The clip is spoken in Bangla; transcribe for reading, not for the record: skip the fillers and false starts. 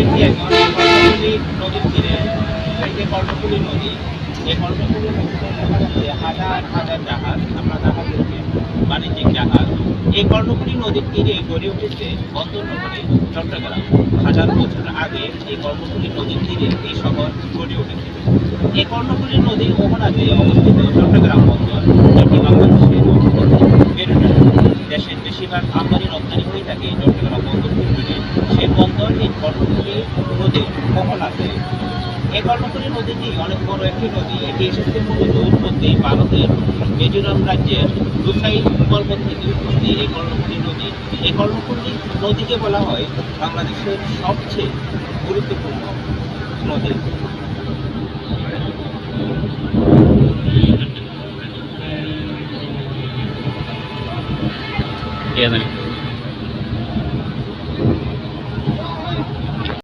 দেখি এখন কর্ণফুলী নদীর তীরে এই যে কর্ণফুলী নদী, এই কর্ণফুলী নদীতে দেখা যাচ্ছে হাজার হাজার জাহাজ, আমরা জাহাজ বলছি বাণিজ্যিক জাহাজ। এই কর্ণফুলী নদীর তীরে গড়ে উঠেছে বন্দর নগরী চট্টগ্রাম। হাজার বছর আগে এই কর্ণফুলী নদীর তীরে এই শহর গড়ে উঠেছে। এই কর্ণফুলী নদীর মোহনাতে অবস্থিত চট্টগ্রাম বন্দর, যেটি বাংলাদেশের মেরুদণ্ড। দেশের বেশিরভাগ আমদানি রপ্তানি হয়ে থাকে চট্টগ্রাম বন্দর থেকে। সেই বন্দর এই কর্ণফুলী নদীর মোহনাতে। এই কর্ণফুলী নদীটি অনেক বড় একটি নদী। এটি এসেছে মূলত উৎপত্তি ভারতের মিজোরাম রাজ্যের লুসাই পর্বত থেকে উৎপত্তি এই কর্ণফুলী নদী। এই কর্ণফুলী নদীকে বলা হয় বাংলাদেশের সবচেয়ে গুরুত্বপূর্ণ নদী। ঠিক আছে।